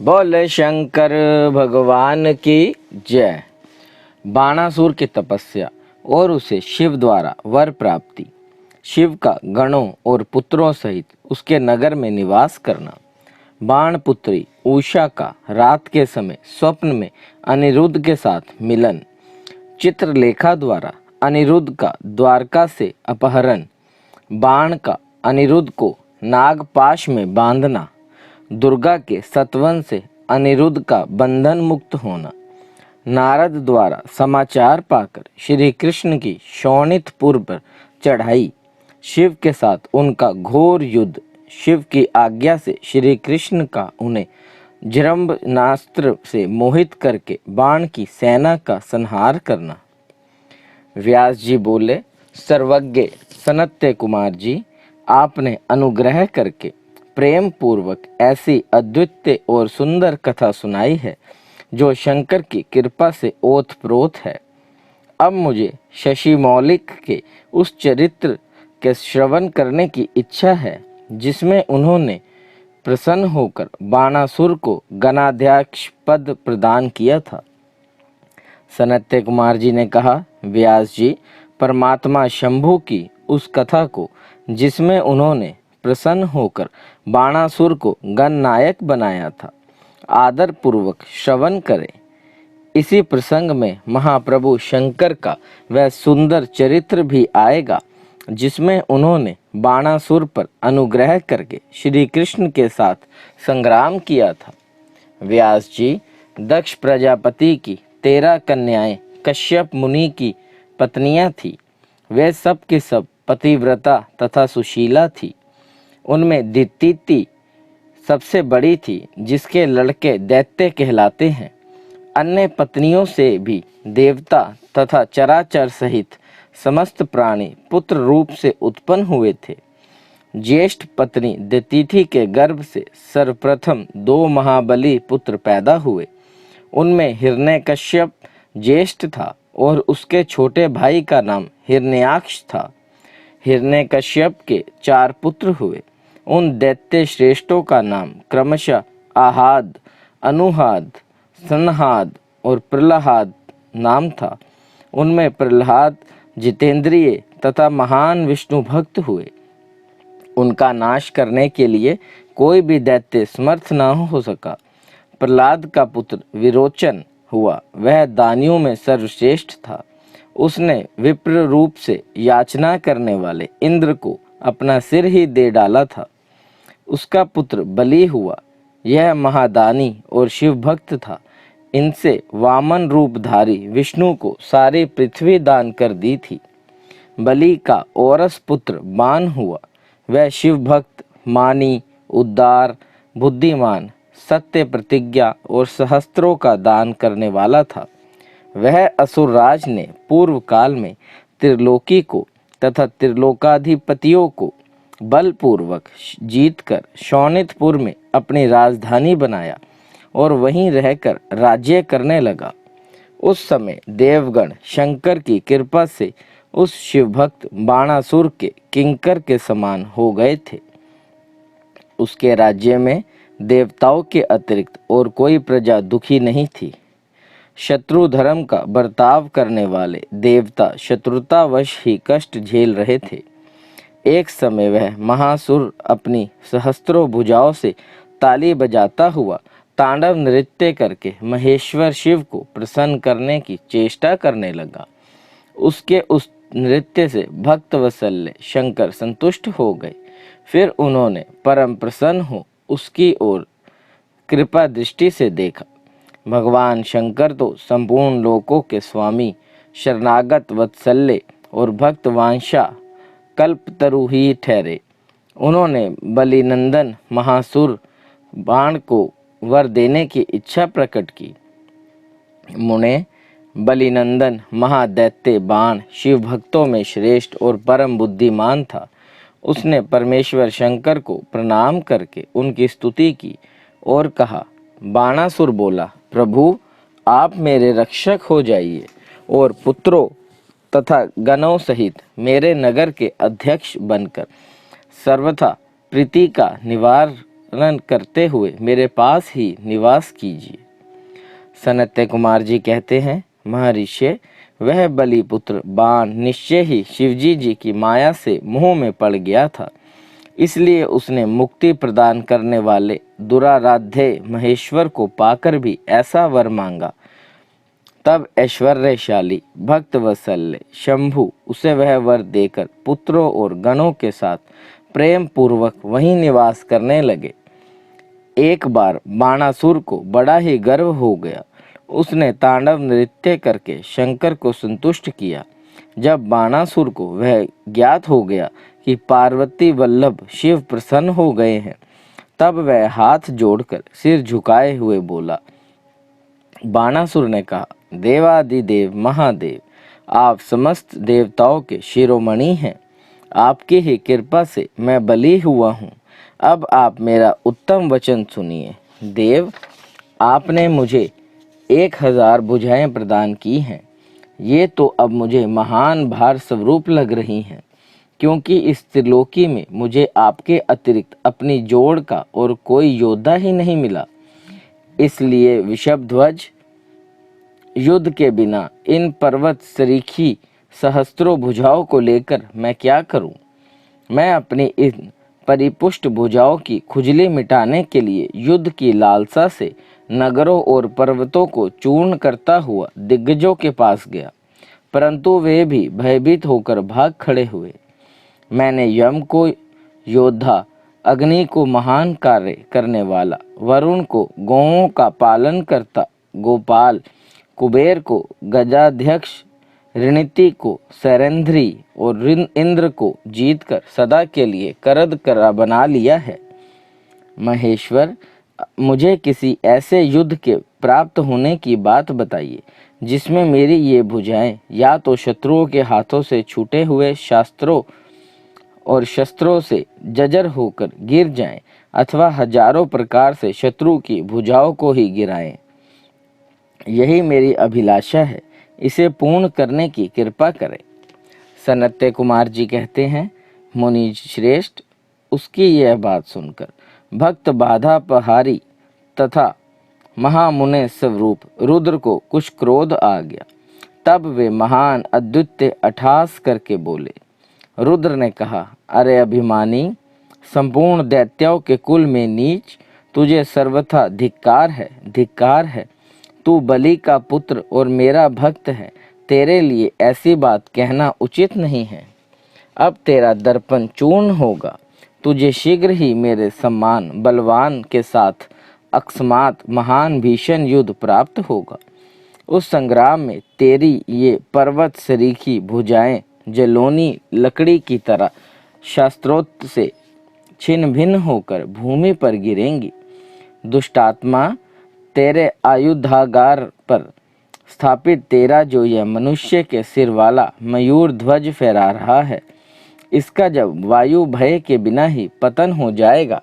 बोले शंकर भगवान की जय। बाणासुर की तपस्या और उसे शिव द्वारा वर प्राप्ति। शिव का गणों और पुत्रों सहित उसके नगर में निवास करना। बाण पुत्री उषा का रात के समय स्वप्न में अनिरुद्ध के साथ मिलन। चित्रलेखा द्वारा अनिरुद्ध का द्वारका से अपहरण। बाण का अनिरुद्ध को नागपाश में बांधना। दुर्गा के सतवन से अनिरुद्ध का बंधन मुक्त होना। नारद द्वारा समाचार पाकर श्री कृष्ण की शोणितपुर पर चढ़ाई। शिव के साथ उनका घोर युद्ध। शिव की आज्ञा से श्री कृष्ण का उन्हें जृंभनास्त्र से मोहित करके बाण की सेना का संहार करना। व्यास जी बोले, सर्वज्ञ सनत्य कुमार जी, आपने अनुग्रह करके प्रेम पूर्वक ऐसी अद्वितीय और सुंदर कथा सुनाई है जो शंकर की कृपा से ओतप्रोत है। अब मुझे शशि मौलिक के उस चरित्र के श्रवण करने की इच्छा है जिसमें उन्होंने प्रसन्न होकर बाणासुर को गणाध्यक्ष पद प्रदान किया था। सनत्य कुमार जी ने कहा, व्यास जी, परमात्मा शंभु की उस कथा को जिसमें उन्होंने प्रसन्न होकर बाणासुर को गणनायक बनाया था, आदर पूर्वक श्रवण करें। इसी प्रसंग में महाप्रभु शंकर का वह सुंदर चरित्र भी आएगा जिसमें उन्होंने बाणासुर पर अनुग्रह करके श्री कृष्ण के साथ संग्राम किया था। व्यास जी, दक्ष प्रजापति की 13 कन्याएं कश्यप मुनि की पत्नियां थी। वे सब के सब पतिव्रता तथा सुशीला थी। उनमें दितिति सबसे बड़ी थी जिसके लड़के दैत्य कहलाते हैं। अन्य पत्नियों से भी देवता तथा चराचर सहित समस्त प्राणी पुत्र रूप से उत्पन्न हुए थे। ज्येष्ठ पत्नी दितिथि के गर्भ से सर्वप्रथम 2 महाबली पुत्र पैदा हुए। उनमें हिरण्यकश्यप ज्येष्ठ था और उसके छोटे भाई का नाम हिरण्याक्ष था। हिरण्यकश्यप के 4 पुत्र हुए। उन दैत्य श्रेष्ठों का नाम क्रमशः आहाद, अनुहाद, संहाद और प्रहलाद नाम था। उनमें प्रहलाद जितेंद्रिय तथा महान विष्णु भक्त हुए। उनका नाश करने के लिए कोई भी दैत्य समर्थ न हो सका। प्रहलाद का पुत्र विरोचन हुआ। वह दानियों में सर्वश्रेष्ठ था। उसने विप्र रूप से याचना करने वाले इंद्र को अपना सिर ही दे डाला था। उसका पुत्र बलि हुआ। यह महादानी और शिव भक्त था। इनसे वामन रूपधारी विष्णु को सारी पृथ्वी दान कर दी थी। बलि का औरस पुत्र बाण हुआ। वह शिव भक्त, मानी, उदार, बुद्धिमान, सत्य प्रतिज्ञा और सहस्त्रों का दान करने वाला था। वह असुरराज ने पूर्व काल में त्रिलोकी को तथा त्रिलोकाधिपतियों को बलपूर्वक जीतकर शोणितपुर में अपनी राजधानी बनाया और वहीं रहकर राज्य करने लगा। उस समय देवगण शंकर की कृपा से उस शिवभक्त बाणासुर के किंकर के समान हो गए थे। उसके राज्य में देवताओं के अतिरिक्त और कोई प्रजा दुखी नहीं थी। शत्रु धर्म का बर्ताव करने वाले देवता शत्रुतावश ही कष्ट झेल रहे थे। एक समय वह महासुर अपनी सहस्त्रों भुजाओं से ताली बजाता हुआ तांडव नृत्य करके महेश्वर शिव को प्रसन्न करने की चेष्टा करने लगा। उसके उस नृत्य से भक्त वत्सल्य शंकर संतुष्ट हो गए। फिर उन्होंने परम प्रसन्न हो उसकी ओर कृपा दृष्टि से देखा। भगवान शंकर तो संपूर्ण लोकों के स्वामी, शरणागत वत्सल्य और भक्त वांछा कल्पतरु ही ठहरे। उन्होंने बलिनंदन महासुर बाण को वर देने की इच्छा प्रकट की। मुने, बलिनंदन महादैत्य बाण शिव भक्तों में श्रेष्ठ और परम बुद्धिमान था। उसने परमेश्वर शंकर को प्रणाम करके उनकी स्तुति की और कहा, बाणासुर बोला, प्रभु, आप मेरे रक्षक हो जाइए और पुत्रों तथा गणों सहित मेरे नगर के अध्यक्ष बनकर सर्वथा प्रीति का निवार पालन करते हुए मेरे पास ही निवास कीजिए। सनत्य कुमार जी कहते हैं, महर्षि, वह बलिपुत्र बाण निश्चय ही शिवजी जी की माया से मोह में पड़ गया था, इसलिए उसने मुक्ति प्रदान करने वाले दुराराध्य महेश्वर को पाकर भी ऐसा वर मांगा। तब ऐश्वर्यशाली भक्त वत्सल्य शंभु उसे वह वर देकर पुत्रों और गणों के साथ प्रेम पूर्वक वहीं निवास करने लगे। एक बार बाणासुर को बड़ा ही गर्व हो गया। उसने तांडव नृत्य करके शंकर को संतुष्ट किया। जब बाणासुर को वह ज्ञात हो गया कि पार्वती वल्लभ शिव प्रसन्न हो गए हैं, तब वह हाथ जोड़कर सिर झुकाए हुए बोला। बाणासुर ने कहा, देवादिदेव महादेव, आप समस्त देवताओं के शिरोमणि हैं। आपकी ही कृपा से मैं बली हुआ हूँ। अब आप मेरा उत्तम वचन सुनिए। देव, आपने मुझे 1000 भुजाएं प्रदान की हैं। ये तो अब मुझे महान भार स्वरूप लग रही हैं, क्योंकि इस त्रिलोकी में मुझे आपके अतिरिक्त अपनी जोड़ का और कोई योद्धा ही नहीं मिला। इसलिए वृषभध्वज, युद्ध के बिना इन पर्वत सरीखी सहस्त्रों भुजाओं को लेकर मैं क्या करूं? मैं अपनी इन परिपुष्ट भुजाओं की खुजली मिटाने के लिए युद्ध की लालसा से नगरों और पर्वतों को चूर्ण करता हुआ दिग्गजों के पास गया, परंतु वे भी भयभीत होकर भाग खड़े हुए। मैंने यम को योद्धा, अग्नि को महान कार्य करने वाला, वरुण को गौओं का पालन करता गोपाल, कुबेर को गजाध्यक्ष, ऋणिति को सैरेंद्री और इंद्र को जीतकर सदा के लिए करद करा बना लिया है। महेश्वर, मुझे किसी ऐसे युद्ध के प्राप्त होने की बात बताइए जिसमें मेरी ये भुजाएं या तो शत्रुओं के हाथों से छूटे हुए शास्त्रों और शस्त्रों से जर्जर होकर गिर जाएं, अथवा हजारों प्रकार से शत्रु की भुजाओं को ही गिराएं। यही मेरी अभिलाषा है, इसे पूर्ण करने की कृपा करें। सनत्य कुमार जी कहते हैं, मुनि श्रेष्ठ, उसकी यह बात सुनकर भक्त बाधा पहारी तथा महामुने स्वरूप रुद्र को कुछ क्रोध आ गया। तब वे महान अद्वितीय अट्टहास करके बोले। रुद्र ने कहा, अरे अभिमानी, संपूर्ण दैत्यों के कुल में नीच, तुझे सर्वथा धिक्कार है, धिक्कार है। तू बलि का पुत्र और मेरा भक्त है, तेरे लिए ऐसी बात कहना उचित नहीं है। अब तेरा दर्पण चूर्ण होगा। तुझे शीघ्र ही मेरे सम्मान बलवान के साथ अकस्मात महान भीषण युद्ध प्राप्त होगा। उस संग्राम में तेरी ये पर्वत सरीखी भुजाएं जलोनी लकड़ी की तरह शास्त्रोक्त से छिन्न भिन्न होकर भूमि पर गिरेंगी। दुष्टात्मा, तेरे आयुधागार पर स्थापित तेरा जो यह मनुष्य के सिर वाला मयूर ध्वज फहरा रहा है, इसका जब वायु भय के बिना ही पतन हो जाएगा,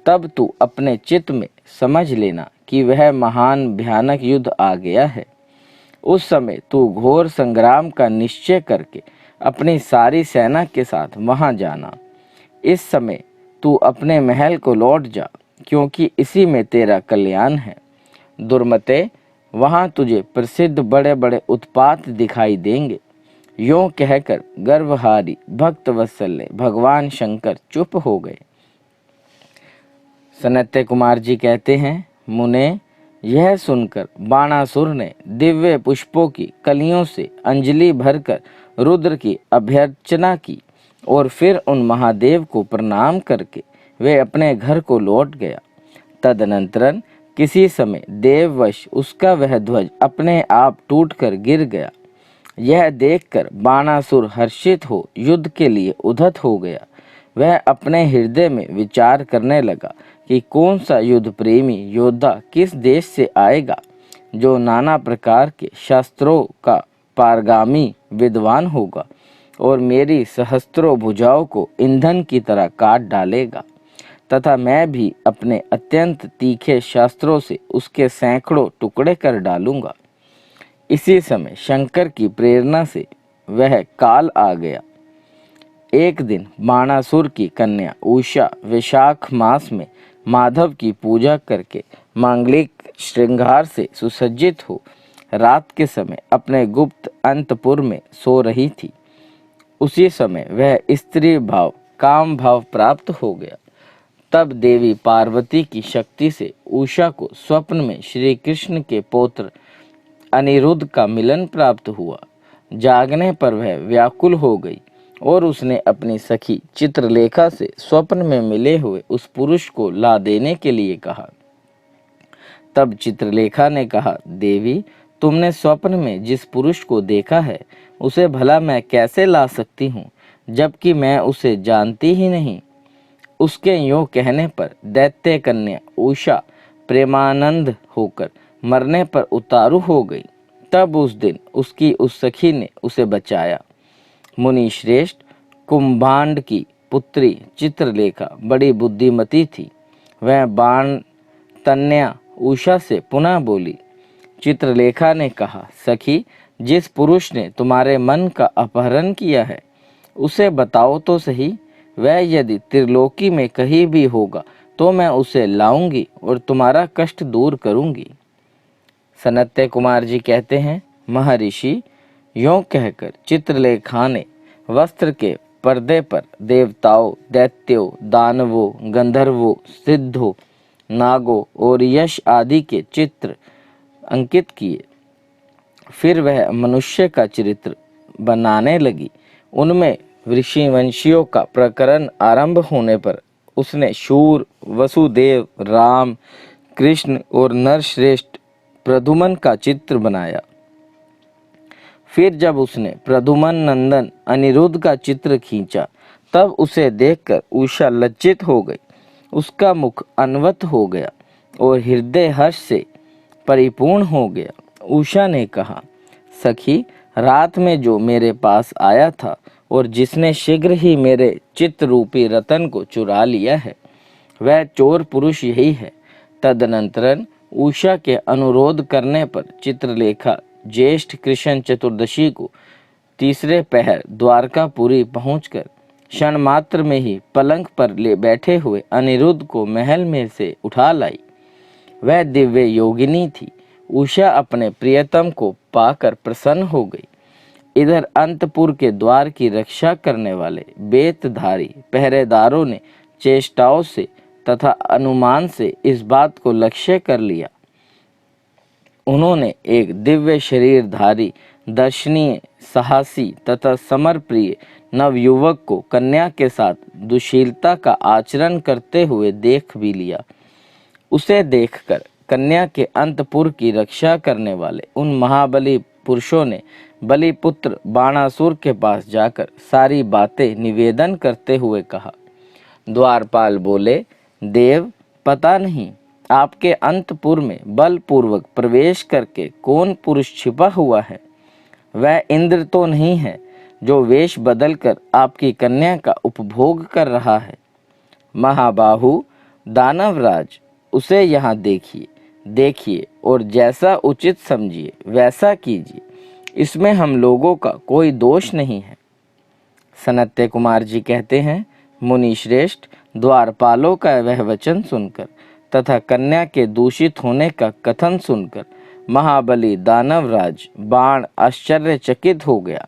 तब तू अपने चित्त में समझ लेना कि वह महान भयानक युद्ध आ गया है। उस समय तू घोर संग्राम का निश्चय करके अपनी सारी सेना के साथ वहां जाना। इस समय तू अपने महल को लौट जा, क्योंकि इसी में तेरा कल्याण है। दुर्मते, वहां तुझे प्रसिद्ध बड़े बड़े उत्पात दिखाई देंगे। यों कहकर गर्वहारी भक्त वत्सल्य भगवान शंकर चुप हो गए। सनत्य कुमार जी कहते हैं, मुने, यह सुनकर बाणासुर ने दिव्य पुष्पों की कलियों से अंजलि भरकर रुद्र की अभ्यर्चना की और फिर उन महादेव को प्रणाम करके वे अपने घर को लौट गया। तदनंतर किसी समय देववश उसका वह ध्वज अपने आप टूटकर गिर गया। यह देखकर बाणासुर हर्षित हो युद्ध के लिए उद्धत हो गया। वह अपने हृदय में विचार करने लगा कि कौन सा युद्ध प्रेमी योद्धा किस देश से आएगा, जो नाना प्रकार के शास्त्रों का पारगामी विद्वान होगा और मेरी सहस्त्रों भुजाओं को ईंधन की तरह काट डालेगा, तथा मैं भी अपने अत्यंत तीखे शास्त्रों से उसके सैकड़ों टुकड़े कर डालूंगा। इसी समय शंकर की प्रेरणा से वह काल आ गया। एक दिन बाणासुर की कन्या उषा वैशाख मास में माधव की पूजा करके मांगलिक श्रृंगार से सुसज्जित हो रात के समय अपने गुप्त अंतपुर में सो रही थी। उसी समय वह स्त्री भाव काम भाव प्राप्त हो गया। तब देवी पार्वती की शक्ति से उषा को स्वप्न में श्री कृष्ण के पौत्र अनिरुद्ध का मिलन प्राप्त हुआ। जागने पर वह व्याकुल हो गई और उसने अपनी सखी चित्रलेखा से स्वप्न में मिले हुए उस पुरुष को ला देने के लिए कहा। तब चित्रलेखा ने कहा, देवी, तुमने स्वप्न में जिस पुरुष को देखा है उसे भला मैं कैसे ला सकती हूँ, जबकि मैं उसे जानती ही नहीं। उसके यूं कहने पर दैत्य कन्या उषा प्रेमानंद होकर मरने पर उतारू हो गई। तब उस दिन उसकी उस सखी ने उसे बचाया। मुनि श्रेष्ठ, कुंभांड की पुत्री चित्रलेखा बड़ी बुद्धिमती थी। वह बाण तन्या उषा से पुनः बोली। चित्रलेखा ने कहा, सखी, जिस पुरुष ने तुम्हारे मन का अपहरण किया है उसे बताओ तो सही। वह यदि त्रिलोकी में कहीं भी होगा तो मैं उसे लाऊंगी और तुम्हारा कष्ट दूर करूंगी। सनत्य कुमार जी कहते हैं, महर्षि, यों कहकर चित्रलेखा ने वस्त्र के पर्दे पर देवताओं, दैत्यों, दानवों, गंधर्वों, सिद्धों, नागों और यश आदि के चित्र अंकित किए। फिर वह मनुष्य का चरित्र बनाने लगी। उनमें ऋषिवंशियों का प्रकरण आरंभ होने पर उसने शूर, वसुदेव, राम, कृष्ण और नरश्रेष्ठ प्रद्युम्न का चित्र बनाया। फिर जब उसने प्रद्युम्न नंदन अनिरुद्ध का चित्र खींचा तब उसे देखकर उषा लज्जित हो गई। उसका मुख अन्वत हो गया और हृदय हर्ष से परिपूर्ण हो गया। उषा ने कहा, सखी, रात में जो मेरे पास आया था और जिसने शीघ्र ही मेरे चित्त रूपी रतन को चुरा लिया है वह चोर पुरुष यही है। तदनंतरन उषा के अनुरोध करने पर चित्रलेखा ज्येष्ठ कृष्ण चतुर्दशी को तीसरे पहर द्वारकापुरी पहुंचकर क्षण मात्र में ही पलंग पर ले बैठे हुए अनिरुद्ध को महल में से उठा लाई। वह दिव्य योगिनी थी। उषा अपने प्रियतम को पाकर प्रसन्न हो गई। इधर अंतपुर के द्वार की रक्षा करने वाले बेतधारी पहरेदारों ने चेष्टाओं से तथा अनुमान से इस बात को लक्ष्य कर लिया। उन्होंने एक दिव्य शरीरधारी, दर्शनीय, साहसी तथा समरप्रिय नवयुवक को कन्या के साथ दुशीलता का आचरण करते हुए देख भी लिया। उसे देखकर कन्या के अंतपुर की रक्षा करने वाले उन महाबली पुरुषों ने बलिपुत्र बाणासुर के पास जाकर सारी बातें निवेदन करते हुए कहा। द्वारपाल बोले, देव, पता नहीं आपके अंतपुर में बलपूर्वक प्रवेश करके कौन पुरुष छिपा हुआ है। वह इंद्र तो नहीं है जो वेश बदलकर आपकी कन्या का उपभोग कर रहा है। महाबाहु दानवराज, उसे यहाँ देखिए और जैसा उचित समझिए वैसा कीजिए। इसमें हम लोगों का कोई दोष नहीं है। सनत्य कुमार जी कहते हैं, मुनि श्रेष्ठ, द्वारपालों का वह वचन सुनकर तथा कन्या के दूषित होने का कथन सुनकर महाबली दानवराज बाण आश्चर्यचकित हो गया।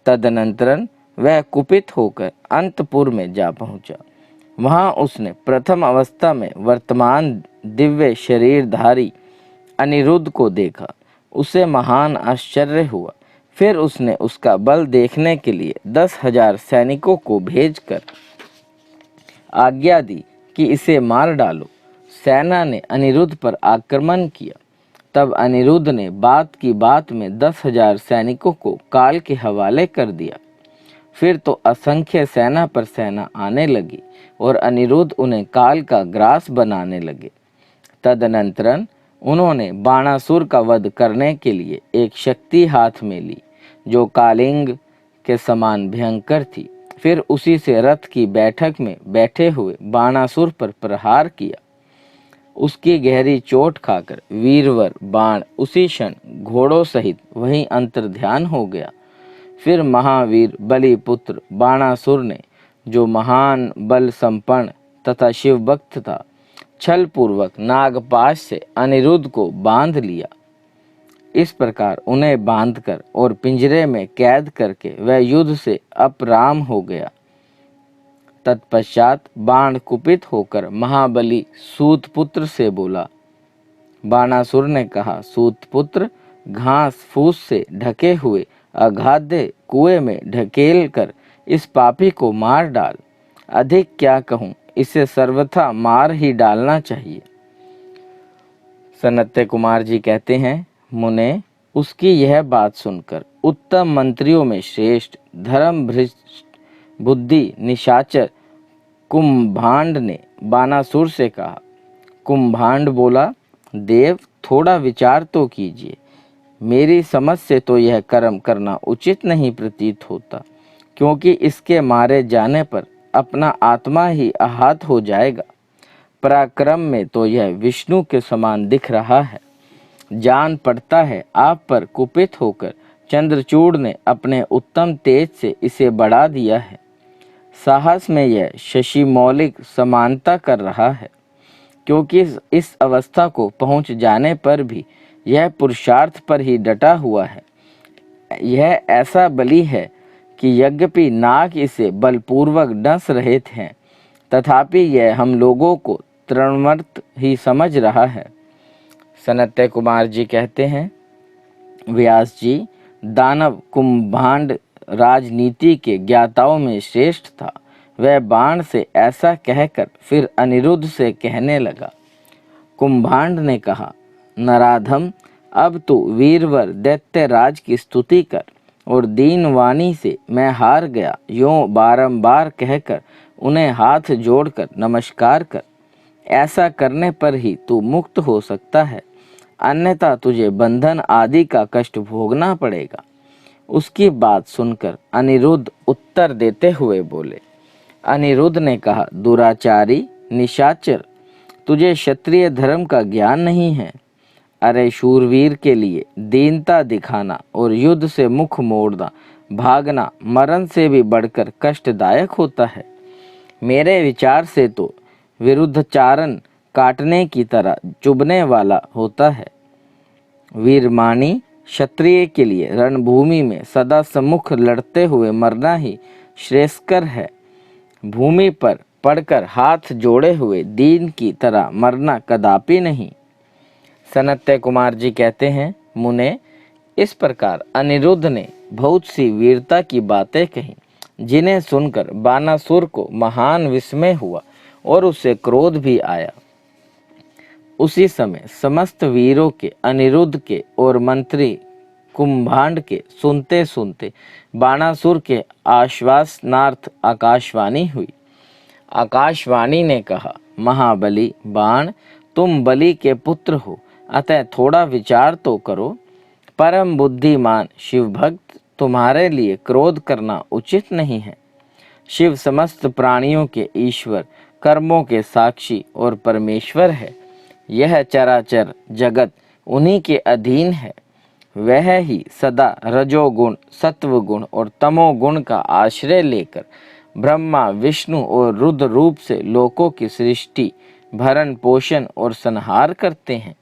तदनंतरन वह कुपित होकर अंतपुर में जा पहुंचा। वहां उसने प्रथम अवस्था में वर्तमान दिव्य शरीरधारी अनिरुद्ध को देखा। उसे महान आश्चर्य हुआ। फिर उसने उसका बल देखने के लिए 10,000 सैनिकों को भेजकर आज्ञा दी कि इसे मार डालो। सेना ने अनिरुद्ध पर आक्रमण किया। तब अनिरुद्ध ने बात की बात में 10,000 सैनिकों को काल के हवाले कर दिया। फिर तो असंख्य सेना पर सेना आने लगी और अनिरुद्ध उन्हें काल का ग्रास बनाने लगे। तदनंतरन उन्होंने बाणासुर का वध करने के लिए एक शक्ति हाथ में ली जो कालिंग के समान भयंकर थी। फिर उसी से रथ की बैठक में बैठे हुए बाणासुर पर प्रहार किया। उसकी गहरी चोट खाकर वीरवर बाण उसी क्षण घोड़ों सहित वहीं अंतर्ध्यान हो गया। फिर महावीर बलिपुत्र बाणासुर ने, जो महान बल संपन्न तथा शिव भक्त था, छल पूर्वक नागपाश से अनिरुद्ध को बांध लिया। इस प्रकार उन्हें बांधकर और पिंजरे में कैद करके वह युद्ध से अपराम हो गया। तत्पश्चात बाण कुपित होकर महाबली सूतपुत्र से बोला। बाणासुर ने कहा, सूतपुत्र, घास फूस से ढके हुए अगाध कुएं में ढकेल कर इस पापी को मार डाल। अधिक क्या कहूं, इसे सर्वथा मार ही डालना चाहिए। सनत्य कुमार जी कहते हैं, मुने, उसकी यह बात सुनकर उत्तम मंत्रियों में श्रेष्ठ धर्म भ्रष्ट बुद्धि निशाचर कुंभांड ने बानासुर से कहा। कुंभांड बोला, देव, थोड़ा विचार तो कीजिए। मेरी समझ से तो यह कर्म करना उचित नहीं प्रतीत होता, क्योंकि इसके मारे जाने पर अपना आत्मा ही आहत हो जाएगा। पराक्रम में तो यह विष्णु के समान दिख रहा है। जान पड़ता है आप पर कुपित होकर चंद्रचूड़ ने अपने उत्तम तेज से इसे बढ़ा दिया है। साहस में यह शशि मौलिक समानता कर रहा है, क्योंकि इस अवस्था को पहुंच जाने पर भी यह पुरुषार्थ पर ही डटा हुआ है। यह ऐसा बली है कि यद्यपि नाग इसे बलपूर्वक डस रहे थे, तथापि यह हम लोगों को तृणमर्त ही समझ रहा है। सनत्य कुमार जी कहते हैं, व्यास जी, दानव कुंभांड राजनीति के ज्ञाताओं में श्रेष्ठ था। वह बाण से ऐसा कहकर फिर अनिरुद्ध से कहने लगा। कुंभांड ने कहा, नराधम, अब तू वीरवर दैत्यराज की स्तुति कर और दीनवाणी से मैं हार गया यों बारंबार कहकर उन्हें हाथ जोड़कर नमस्कार कर। ऐसा करने पर ही तू मुक्त हो सकता है, अन्यथा तुझे बंधन आदि का कष्ट भोगना पड़ेगा। उसकी बात सुनकर अनिरुद्ध उत्तर देते हुए बोले। अनिरुद्ध ने कहा, दुराचारी निशाचर, तुझे क्षत्रिय धर्म का ज्ञान नहीं है। अरे शूरवीर के लिए दीनता दिखाना और युद्ध से मुख मोड़ना, भागना मरण से भी बढ़कर कष्टदायक होता है। मेरे विचार से तो विरुद्धचारण काटने की तरह चुभने वाला होता है। वीरमानी क्षत्रिय के लिए रणभूमि में सदा सम्मुख लड़ते हुए मरना ही श्रेयस्कर है। भूमि पर पड़कर हाथ जोड़े हुए दीन की तरह मरना कदापि नहीं। सनत्य कुमार जी कहते हैं, मुने, इस प्रकार अनिरुद्ध ने बहुत सी वीरता की बातें कही, जिन्हें सुनकर बानासुर को महान विस्मय हुआ और उसे क्रोध भी आया। उसी समय समस्त वीरों के, अनिरुद्ध के और मंत्री कुंभांड के सुनते सुनते बाणासुर के आश्वासनार्थ आकाशवाणी हुई। आकाशवाणी ने कहा, महाबली बाण, तुम बलि के पुत्र हो, अतः थोड़ा विचार तो करो। परम बुद्धिमान शिव भक्त, तुम्हारे लिए क्रोध करना उचित नहीं है। शिव समस्त प्राणियों के ईश्वर, कर्मों के साक्षी और परमेश्वर है। यह चराचर जगत उन्हीं के अधीन है। वह ही सदा रजोगुण, सत्वगुण और तमोगुण का आश्रय लेकर ब्रह्मा, विष्णु और रुद्र रूप से लोकों की सृष्टि, भरण पोषण और संहार करते हैं।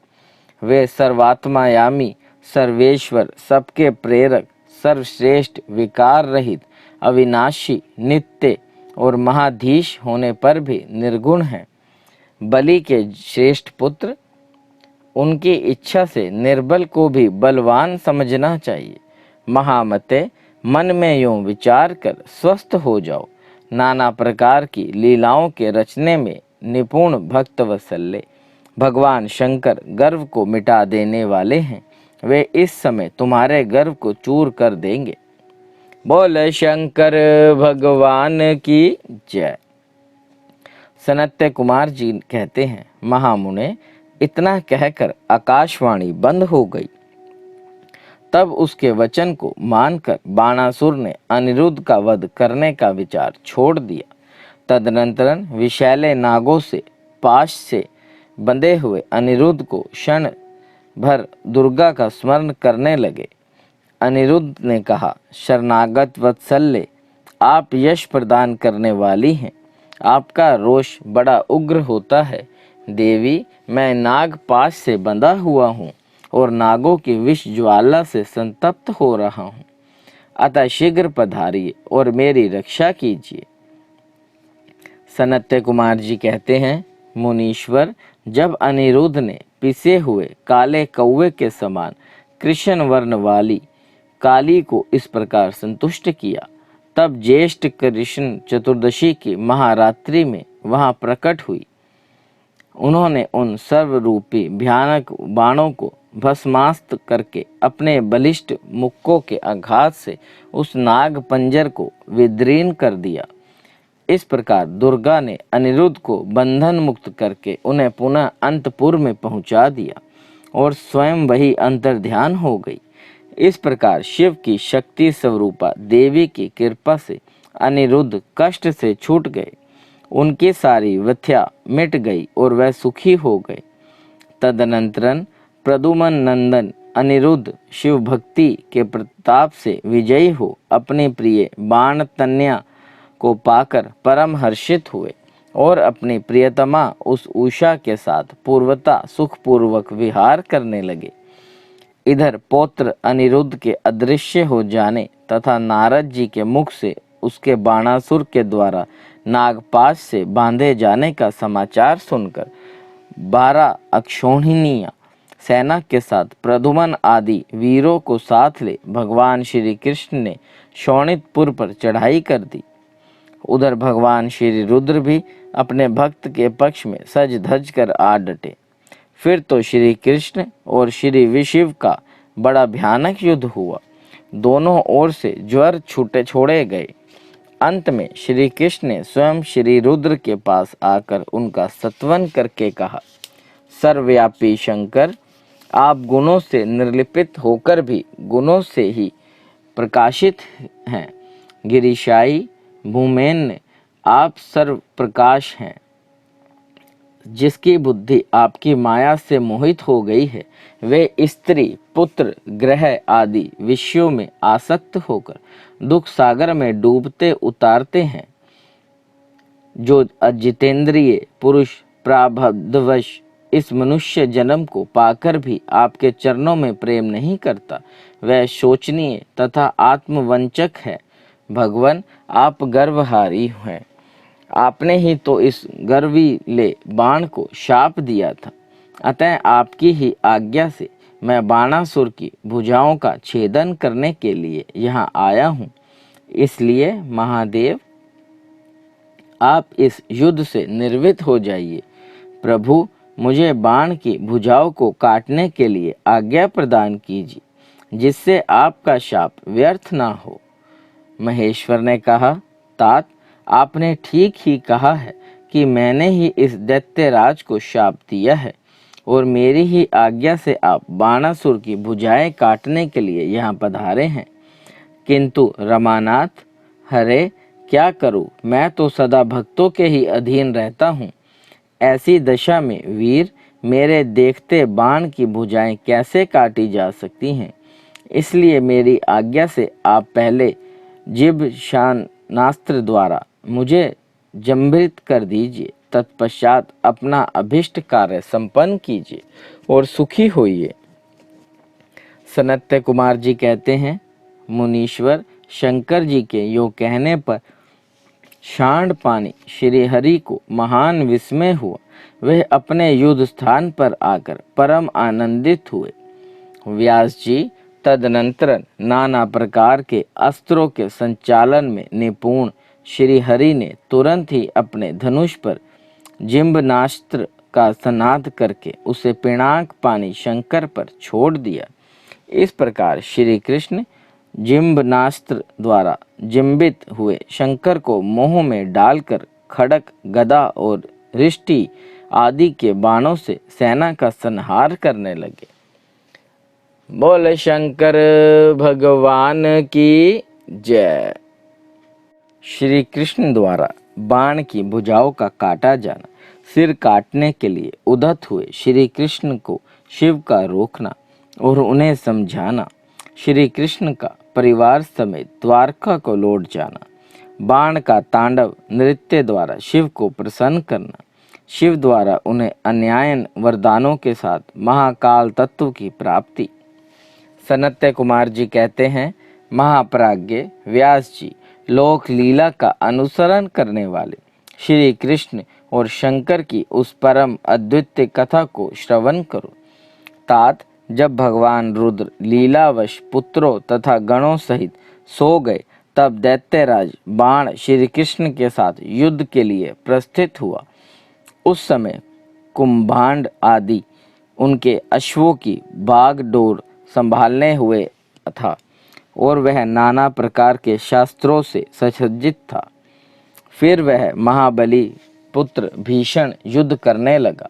वे सर्वात्मायामी, सर्वेश्वर, सबके प्रेरक, सर्वश्रेष्ठ, विकार रहित, अविनाशी, नित्य और महाधीश होने पर भी निर्गुण हैं। बलि के श्रेष्ठ पुत्र, उनकी इच्छा से निर्बल को भी बलवान समझना चाहिए। महामते, मन में यूं विचार कर स्वस्थ हो जाओ। नाना प्रकार की लीलाओं के रचने में निपुण भक्त वत्सल्य भगवान शंकर गर्व को मिटा देने वाले हैं। वे इस समय तुम्हारे गर्व को चूर कर देंगे। बोल शंकर भगवान की जय। सनत्य कुमार जी कहते हैं, महामुने, इतना कहकर आकाशवाणी बंद हो गई। तब उसके वचन को मानकर बाणासुर ने अनिरुद्ध का वध करने का विचार छोड़ दिया। तदनंतर विषैले नागों से पाश से बंधे हुए अनिरुद्ध को क्षण भर दुर्गा का स्मरण करने लगे। अनिरुद्ध ने कहा, शरणागत वत्सल्य, आप यश प्रदान करने वाली हैं। आपका रोष बड़ा उग्र होता है। देवी, मैं नाग पाश से बंधा हुआ हूँ और नागों की विष ज्वाला से संतप्त हो रहा हूँ, अतः शीघ्र पधारिए और मेरी रक्षा कीजिए। सनत्य कुमार जी कहते हैं, मुनीश्वर, जब अनिरुद्ध ने पिसे हुए काले कौवे के समान कृष्ण वर्ण वाली काली को इस प्रकार संतुष्ट किया, तब ज्येष्ठ कृष्ण चतुर्दशी की महारात्रि में वहां प्रकट हुई। उन्होंने उन सर्वरूपी भयानक बाणों को भस्मास्त करके अपने बलिष्ठ मुक्कों के आघात से उस नाग पंजर को विदीर्ण कर दिया। इस प्रकार दुर्गा ने अनिरुद्ध को बंधन मुक्त करके उन्हें पुनः अंतपुर में पहुंचा दिया और स्वयं वही अंतर्ध्यान हो गई। इस प्रकार शिव की शक्ति स्वरूपा देवी की कृपा से अनिरुद्ध कष्ट से छूट गए, उनकी सारी व्यथा मिट गई और वह सुखी हो गए। तदनंतरन प्रद्युम्न नंदन अनिरुद्ध शिव भक्ति के प्रताप से विजयी हो अपने प्रिय बाण तन्या को पाकर परम हर्षित हुए और अपनी प्रियतमा उस उषा के साथ पूर्वता सुखपूर्वक विहार करने लगे। इधर पौत्र अनिरुद्ध के अदृश्य हो जाने तथा नारद जी के मुख से उसके बाणासुर के द्वारा नागपाश से बांधे जाने का समाचार सुनकर 12 अक्षौहिणी सेना के साथ प्रद्युम्न आदि वीरों को साथ ले भगवान श्री कृष्ण ने शोणितपुर पर चढ़ाई कर दी। उधर भगवान श्री रुद्र भी अपने भक्त के पक्ष में सज धज कर आ डटे। फिर तो श्री कृष्ण और श्री विशिव का बड़ा भयानक युद्ध हुआ। दोनों ओर से ज्वर छोड़े गए। अंत में श्री कृष्ण ने स्वयं श्री रुद्र के पास आकर उनका सत्वन करके कहा, सर्वव्यापी शंकर, आप गुणों से निर्लिपित होकर भी गुणों से ही प्रकाशित हैं। गिरिशाई भूमेन, आप सर्व प्रकाश हैं। जिसकी बुद्धि आपकी माया से मोहित हो गई है, वे स्त्री पुत्र ग्रह आदि विषयों में आसक्त होकर दुख सागर में डूबते उतारते हैं। जो अजितेंद्रिय पुरुष प्रारब्धवश इस मनुष्य जन्म को पाकर भी आपके चरणों में प्रेम नहीं करता, वह शोचनीय तथा आत्मवंचक है। भगवान, आप गर्वहारी हैं। आपने ही तो इस गर्वीले बाण को शाप दिया था, अतः आपकी ही आज्ञा से मैं बाणासुर की भुजाओं का छेदन करने के लिए यहाँ आया हूँ। इसलिए महादेव, आप इस युद्ध से निर्वित हो जाइए। प्रभु, मुझे बाण की भुजाओं को काटने के लिए आज्ञा प्रदान कीजिए, जिससे आपका शाप व्यर्थ ना हो। महेश्वर ने कहा, तात, आपने ठीक ही कहा है कि मैंने ही इस दैत्यराज को शाप दिया है और मेरी ही आज्ञा से आप बाणासुर की भुजाएं काटने के लिए यहाँ पधारे हैं। किंतु रमानाथ, हरे क्या करूं, मैं तो सदा भक्तों के ही अधीन रहता हूँ। ऐसी दशा में वीर, मेरे देखते बाण की भुजाएं कैसे काटी जा सकती हैं। इसलिए मेरी आज्ञा से आप पहले जिब शानास्त्र द्वारा मुझे जम्भित कर दीजिए, तत्पश्चात अपना अभिष्ट कार्य संपन्न कीजिए और सुखी होइए। सनत्य कुमार जी कहते हैं, मुनीश्वर, शंकर जी के यो कहने पर शांड पानी श्री हरि को महान विस्मय हुआ। वह अपने युद्ध स्थान पर आकर परम आनंदित हुए। व्यास जी तदनंतर नाना प्रकार के अस्त्रों के संचालन में निपुण श्री हरि ने तुरंत ही अपने धनुष पर जिम्बनास्त्र का सनाद करके उसे पिनाक पानी शंकर पर छोड़ दिया। इस प्रकार श्री कृष्ण जिम्बनास्त्र द्वारा जिम्बित हुए शंकर को मोह में डालकर खड़क, गदा और रिष्टि आदि के बाणों से सेना का संहार करने लगे। बोले शंकर भगवान की जय। श्री कृष्ण द्वारा बाण की भुजाओं का काटा जाना, सिर काटने के लिए उद्यत हुए श्री कृष्ण को शिव का रोकना और उन्हें समझाना, श्री कृष्ण का परिवार समेत द्वारका को लौट जाना, बाण का तांडव नृत्य द्वारा शिव को प्रसन्न करना, शिव द्वारा उन्हें अन्यायन वरदानों के साथ महाकाल तत्व की प्राप्ति। सनत्य कुमार जी कहते हैं, महाप्राज्ञ व्यास जी, लोक लीला का अनुसरण करने वाले श्री कृष्ण और शंकर की उस परम अद्वितीय कथा को श्रवण करो। तात, जब भगवान रुद्र लीलावश पुत्रों तथा गणों सहित सो गए, तब दैत्यराज बाण श्री कृष्ण के साथ युद्ध के लिए प्रस्थित हुआ। उस समय कुंभांड आदि उनके अश्वों की बागडोर संभालने हुए था और वह नाना प्रकार के शास्त्रों से सुसज्जित था। फिर वह महाबली पुत्र भीषण युद्ध करने लगा।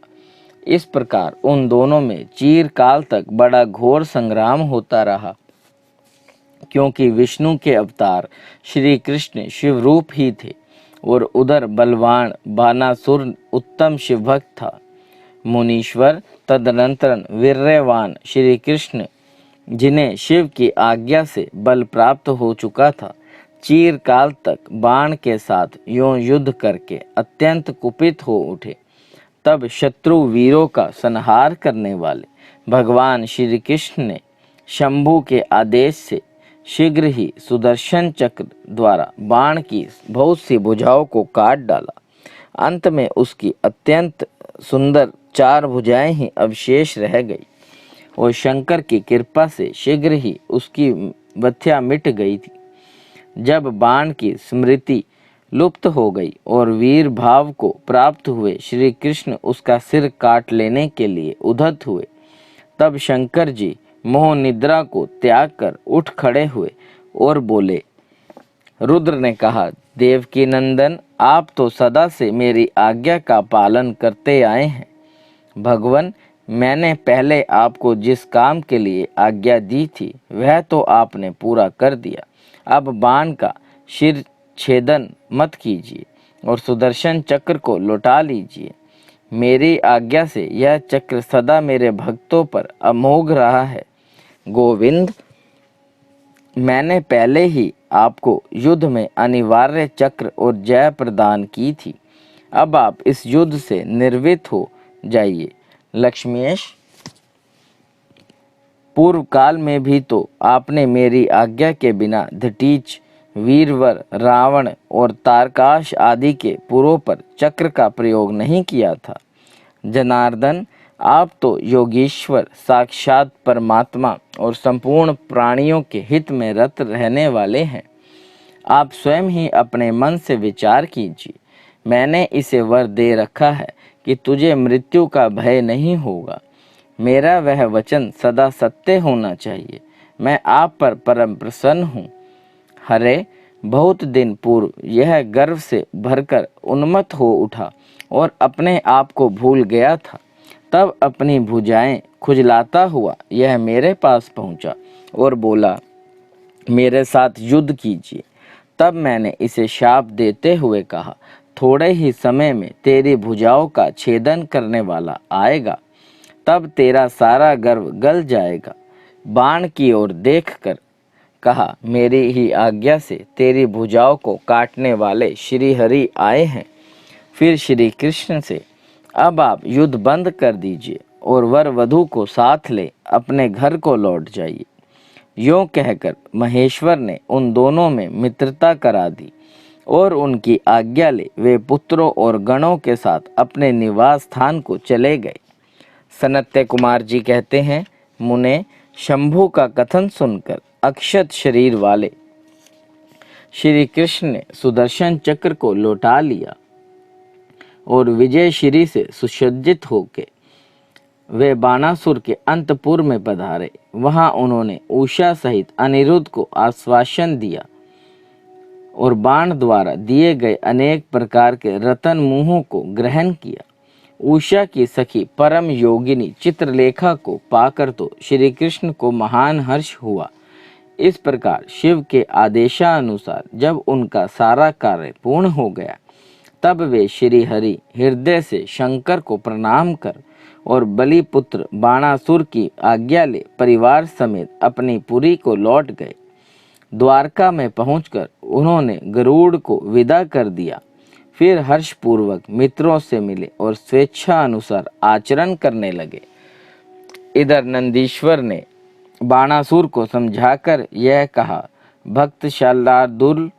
इस प्रकार उन दोनों में चिरकाल तक बड़ा घोर संग्राम होता रहा, क्योंकि विष्णु के अवतार श्री कृष्ण शिव रूप ही थे और उधर बलवान बानासुर उत्तम शिवभक्त था। मुनीश्वर तदनंतर वीर्यवान श्री कृष्ण, जिन्हें शिव की आज्ञा से बल प्राप्त हो चुका था, चिरकाल तक बाण के साथ यों युद्ध करके अत्यंत कुपित हो उठे। तब शत्रु वीरों का संहार करने वाले भगवान श्री कृष्ण ने शंभु के आदेश से शीघ्र ही सुदर्शन चक्र द्वारा बाण की बहुत सी भुजाओं को काट डाला। अंत में उसकी अत्यंत सुंदर 4 भुजाएं ही अवशेष रह गई और शंकर की कृपा से शीघ्र ही उसकी व्यथा मिट गई थी। जब बाण की स्मृति लुप्त हो गई और वीर भाव को प्राप्त हुए श्री कृष्ण उसका सिर काट लेने के लिए उद्यत हुए, तब शंकर जी मोह निद्रा को त्याग कर उठ खड़े हुए और बोले। रुद्र ने कहा, देवकी नंदन, आप तो सदा से मेरी आज्ञा का पालन करते आए हैं। भगवन, मैंने पहले आपको जिस काम के लिए आज्ञा दी थी वह तो आपने पूरा कर दिया। अब बाण का शिर छेदन मत कीजिए और सुदर्शन चक्र को लौटा लीजिए। मेरी आज्ञा से यह चक्र सदा मेरे भक्तों पर अमोघ रहा है। गोविंद, मैंने पहले ही आपको युद्ध में अनिवार्य चक्र और जय प्रदान की थी। अब आप इस युद्ध से निर्वित हो जाइए। लक्ष्मीश, पूर्व काल में भी तो आपने मेरी आज्ञा के बिना धटीच, वीरवर, रावण और तारकाश आदि के पुरों पर चक्र का प्रयोग नहीं किया था। जनार्दन, आप तो योगीश्वर, साक्षात परमात्मा और संपूर्ण प्राणियों के हित में रत रहने वाले हैं। आप स्वयं ही अपने मन से विचार कीजिए। मैंने इसे वर दे रखा है कि तुझे मृत्यु का भय नहीं होगा। मेरा वह वचन सदा सत्य होना चाहिए। मैं आप पर परम प्रसन्न हूँ। हरे, बहुत दिन पूर्व यह गर्व से भरकर उन्मत्त हो उठा और अपने आप को भूल गया था। तब अपनी भुजाएं खुजलाता हुआ यह मेरे पास पहुंचा और बोला, मेरे साथ युद्ध कीजिए। तब मैंने इसे शाप देते हुए कहा, थोड़े ही समय में तेरी भुजाओं का छेदन करने वाला आएगा, तब तेरा सारा गर्व गल जाएगा। बाण की ओर देखकर कहा, मेरी ही आज्ञा से तेरी भुजाओं को काटने वाले श्री हरि आए हैं। फिर श्री कृष्ण से, अब आप युद्ध बंद कर दीजिए और वर वधू को साथ ले अपने घर को लौट जाइए। यों कहकर महेश्वर ने उन दोनों में मित्रता करा दी और उनकी आज्ञा ले वे पुत्रों और गणों के साथ अपने निवास स्थान को चले गए। सनत्य कुमार जी कहते हैं, मुने, शंभु का कथन सुनकर अक्षत शरीर वाले श्री कृष्ण ने सुदर्शन चक्र को लौटा लिया और विजय श्री से सुसज्जित होके वे बाणासुर के अंतपुर में पधारे। वहां उन्होंने उषा सहित अनिरुद्ध को आश्वासन दिया और बाण द्वारा दिए गए अनेक प्रकार के रतन मुहों को ग्रहण किया। उषा की सखी परम योगिनी चित्रलेखा को पाकर तो श्री कृष्ण को महान हर्ष हुआ। इस प्रकार शिव के आदेशानुसार जब उनका सारा कार्य पूर्ण हो गया, तब वे श्री हरि हृदय से शंकर को प्रणाम कर और बलिपुत्र बाणासुर की आज्ञा ले परिवार समेत अपनी पुरी को लौट गए। द्वारका में पहुंचकर उन्होंने गरुड़ को विदा कर दिया। फिर हर्षपूर्वक मित्रों से मिले और स्वेच्छा अनुसार आचरण करने लगे। इधर नंदीश्वर ने बाणासुर को समझाकर यह कहा, भक्त शार्दुल,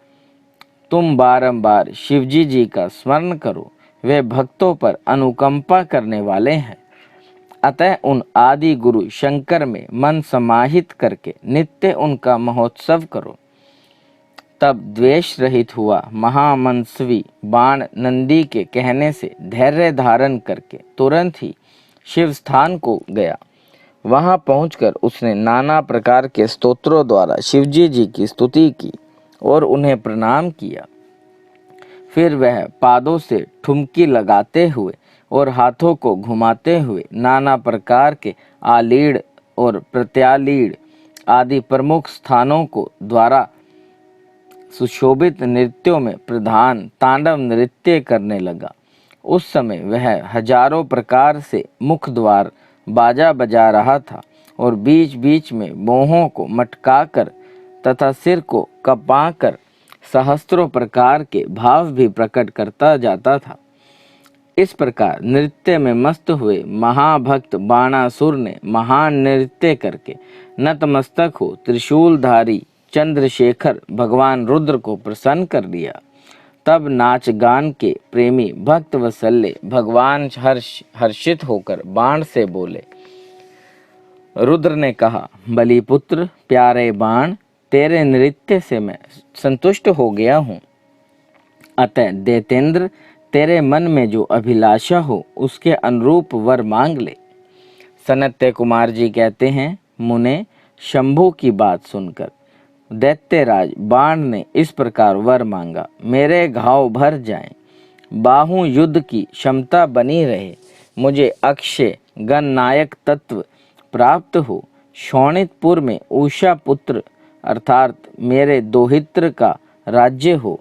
तुम बारंबार शिवजी जी का स्मरण करो, वे भक्तों पर अनुकंपा करने वाले हैं। अतः उन आदि गुरु शंकर में मन समाहित करके नित्य उनका महोत्सव करो। तब द्वेष रहित हुआ महामनस्वी बाण नंदी के कहने से धैर्य धारण करके तुरंत ही शिव स्थान को गया। वहां पहुंचकर उसने नाना प्रकार के स्तोत्रों द्वारा शिवजी जी की स्तुति की और उन्हें प्रणाम किया। फिर वह पादों से ठुमकी लगाते हुए और हाथों को घुमाते हुए नाना प्रकार के आलीड़ और प्रत्यालीड़ आदि प्रमुख स्थानों को द्वारा सुशोभित नृत्यों में प्रधान तांडव नृत्य करने लगा। उस समय वह हजारों प्रकार से मुख द्वार बाजा बजा रहा था और बीच बीच में मोहों को मटकाकर तथा सिर को कपाकर सहस्त्रों प्रकार के भाव भी प्रकट करता जाता था। इस प्रकार नृत्य में मस्त हुए महाभक्त बाणासुर ने महान नृत्य करके नतमस्तक हो त्रिशूलधारी चंद्रशेखर भगवान रुद्र को प्रसन्न कर दिया। तब नाच गान के प्रेमी भक्त वत्सल्य भगवान हर्षित होकर बाण से बोले। रुद्र ने कहा, बलिपुत्र प्यारे बाण, तेरे नृत्य से मैं संतुष्ट हो गया हूँ। अतः दैतेंद्र, तेरे मन में जो अभिलाषा हो उसके अनुरूप वर मांग ले। सनत्य कुमार जी कहते हैं, मुने शंभु की बात सुनकर दैत्यराज बाण ने इस प्रकार वर मांगा, मेरे घाव भर जाएं, बाहु युद्ध की क्षमता बनी रहे, मुझे अक्षय गणनायक तत्व प्राप्त हो, शोणितपुर में उषा पुत्र अर्थात मेरे दोहित्र का राज्य हो,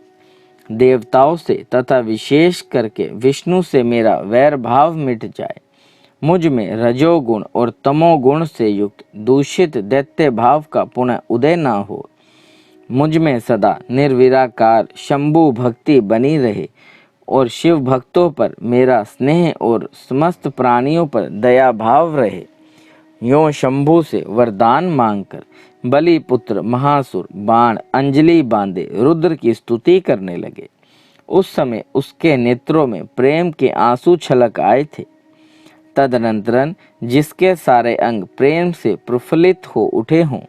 देवताओं से तथा विशेष करके विष्णु से मेरा वैर भाव मिट जाए, मुझ में रजोगुण और तमोगुण से युक्त दूषित दैत्य भाव का पुनः उदय न हो, मुझ में सदा निर्विराकार शंभु भक्ति बनी रहे और शिव भक्तों पर मेरा स्नेह और समस्त प्राणियों पर दया भाव रहे। यों शंभु से वरदान मांगकर बलि पुत्र महासुर बाण अंजलि बांधे रुद्र की स्तुति करने लगे। उस समय उसके नेत्रों में प्रेम के आंसू छलक आए थे। तदनंतरन जिसके सारे अंग प्रेम से प्रफुल्लित हो उठे हों,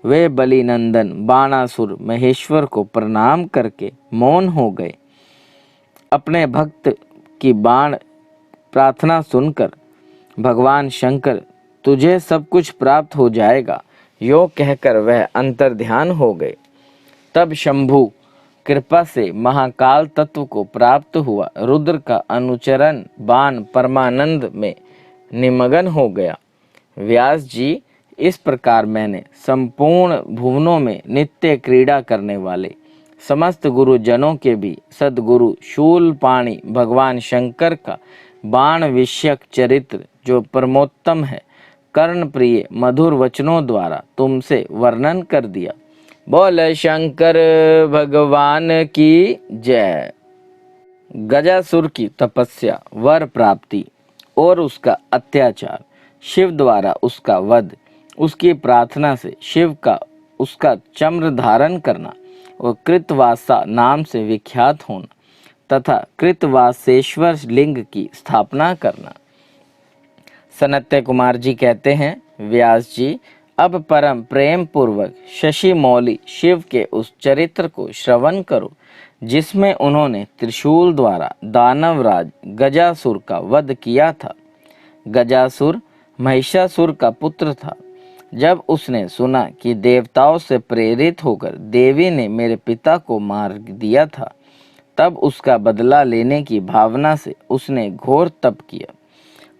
वे बलि नंदन बाणासुर महेश्वर को प्रणाम करके मौन हो गए। अपने भक्त की बाण प्रार्थना सुनकर भगवान शंकर, तुझे सब कुछ प्राप्त हो जाएगा, यो कहकर वह अंतर्ध्यान हो गए। तब शंभु कृपा से महाकाल तत्व को प्राप्त हुआ। रुद्र का अनुचरण बाण परमानंद में निमग्न हो गया। व्यास जी, इस प्रकार मैंने संपूर्ण भुवनों में नित्य क्रीड़ा करने वाले समस्त गुरुजनों के भी सद्गुरु शूलपाणि भगवान शंकर का बाण विषयक चरित्र जो परमोत्तम है, कर्ण प्रिय मधुर वचनों द्वारा तुमसे वर्णन कर दिया। बोल शंकर भगवान की जय। गजासुर की तपस्या, वर प्राप्ति और उसका अत्याचार, शिव द्वारा उसका वध, उसकी प्रार्थना से शिव का उसका चम्र धारण करना और कृतवासा नाम से विख्यात होना तथा कृतवासेश्वर लिंग की स्थापना करना। सनत्य कुमार जी कहते हैं, व्यास जी, अब परम प्रेम पूर्वक शशि मौली शिव के उस चरित्र को श्रवण करो जिसमें उन्होंने त्रिशूल द्वारा दानवराज गजासुर का वध किया था। गजासुर महिषासुर का पुत्र था। जब उसने सुना कि देवताओं से प्रेरित होकर देवी ने मेरे पिता को मार दिया था, तब उसका बदला लेने की भावना से उसने घोर तप किया।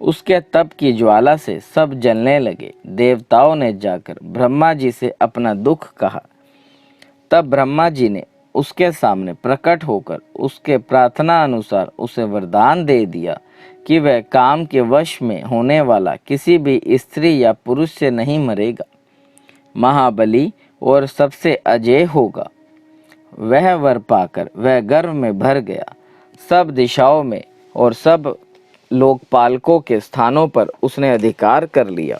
उसके तप की ज्वाला से सब जलने लगे। देवताओं ने जाकर ब्रह्मा जी से अपना दुख कहा। तब ब्रह्मा जी ने उसके सामने प्रकट होकर उसके प्रार्थना अनुसार उसे वरदान दे दिया कि वह काम के वश में होने वाला किसी भी स्त्री या पुरुष से नहीं मरेगा, महाबली और सबसे अजेय होगा। वह वर पाकर वह गर्व में भर गया। सब दिशाओं में और सब लोकपालकों के स्थानों पर उसने अधिकार कर लिया।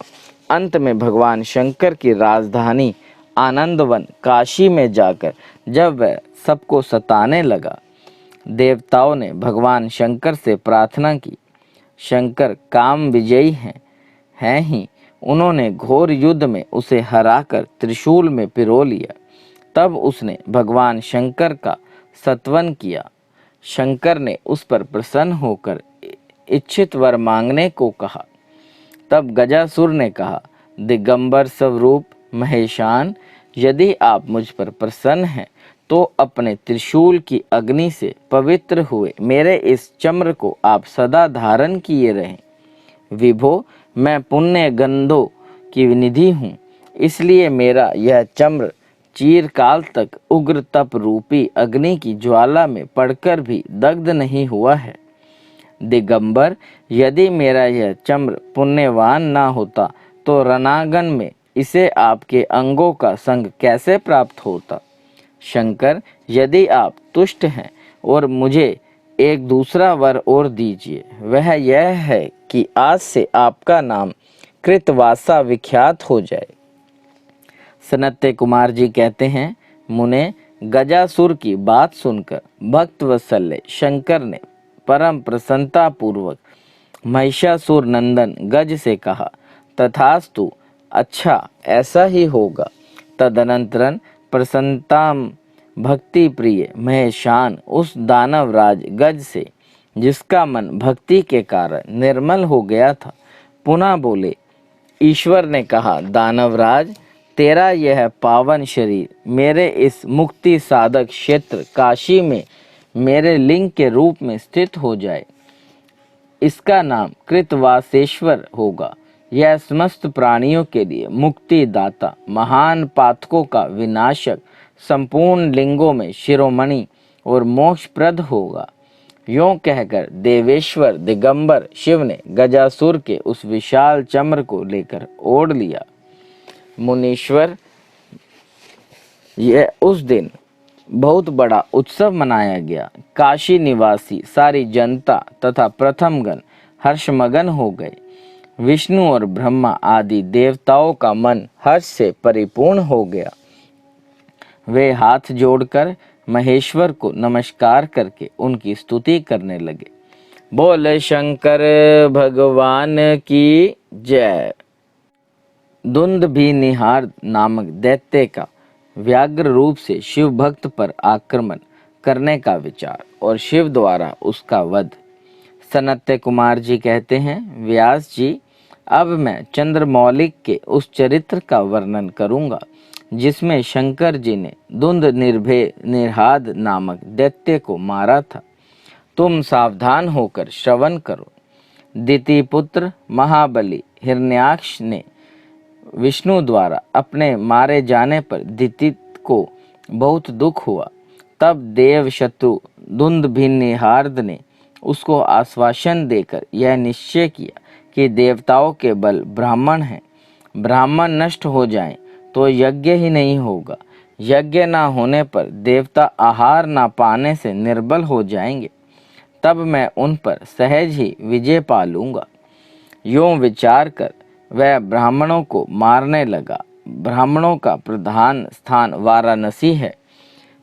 अंत में भगवान शंकर की राजधानी आनंदवन काशी में जाकर जब वह सबको सताने लगा, देवताओं ने भगवान शंकर से प्रार्थना की। शंकर काम विजयी हैं ही। उन्होंने घोर युद्ध में उसे हराकर त्रिशूल में पिरो लिया। तब उसने भगवान शंकर का स्तवन किया। शंकर ने उस पर प्रसन्न होकर इच्छित वर मांगने को कहा। तब गजासुर ने कहा, दिगंबर स्वरूप महेशान, यदि आप मुझ पर प्रसन्न हैं तो अपने त्रिशूल की अग्नि से पवित्र हुए मेरे इस चम्र को आप सदा धारण किए रहें। विभो, मैं पुण्य गंधों की निधि हूँ, इसलिए मेरा यह चम्र चीरकाल तक उग्र तप रूपी अग्नि की ज्वाला में पड़कर भी दग्ध नहीं हुआ है। दिगंबर, यदि मेरा यह चम्र पुण्यवान ना होता तो रणांगन में इसे आपके अंगों का संग कैसे प्राप्त होता। शंकर, यदि आप तुष्ट हैं और मुझे एक दूसरा वर और दीजिए, वह यह है कि आज से आपका नाम कृतवासा विख्यात हो जाए। सनत्य कुमार जी कहते हैं, मुने, गजासुर की बात सुनकर भक्त वत्सल्य शंकर ने परम प्रसन्नता पूर्वक महिषासुर नंदन गज से कहा, तथास्तु, अच्छा ऐसा ही होगा। तदनंतरन प्रसन्नता भक्ति प्रिय महेशान उस दानवराज गज से, जिसका मन भक्ति के कारण निर्मल हो गया था, पुनः बोले। ईश्वर ने कहा, दानवराज, तेरा यह पावन शरीर मेरे इस मुक्ति साधक क्षेत्र काशी में मेरे लिंग के रूप में स्थित हो जाए। इसका नाम कृतवासेश्वर होगा। यह समस्त प्राणियों के लिए मुक्ति दाता, महान पातकों का विनाशक, संपूर्ण लिंगों में शिरोमणि और मोक्षप्रद होगा। यों कहकर देवेश्वर दिगंबर शिव ने गजासुर के उस विशाल चम्र को लेकर ओढ़ लिया। मुनीश्वर, यह उस दिन बहुत बड़ा उत्सव मनाया गया। काशी निवासी सारी जनता तथा प्रथमगण हर्षमगन हो गए। विष्णु और ब्रह्मा आदि देवताओं का मन हर्ष से परिपूर्ण हो गया। वे हाथ जोड़कर महेश्वर को नमस्कार करके उनकी स्तुति करने लगे। बोले शंकर भगवान की जय। दुंदुभिनिहार नामक दैत्य का व्याघ्र रूप से शिव भक्त पर आक्रमण करने का विचार और शिव द्वारा उसका वध। सनत्य कुमार जी कहते हैं, व्यास जी, अब मैं चंद्रमौलिक के उस चरित्र का वर्णन करूंगा जिसमें शंकर जी ने दुंद निर्भय निर्हाद नामक दैत्य को मारा था। तुम सावधान होकर श्रवण करो। दिति पुत्र महाबली हिरण्याक्ष ने विष्णु द्वारा अपने मारे जाने पर दिति को बहुत दुख हुआ। तब देव शत्रु दुंदुभिनिहार्द ने उसको आश्वासन देकर यह निश्चय किया कि देवताओं के बल ब्राह्मण हैं, ब्राह्मण नष्ट हो जाएं तो यज्ञ ही नहीं होगा। यज्ञ ना होने पर देवता आहार ना पाने से निर्बल हो जाएंगे, तब मैं उन पर सहज ही विजय पा लूँगा। यों विचार कर वह ब्राह्मणों को मारने लगा। ब्राह्मणों का प्रधान स्थान वाराणसी है।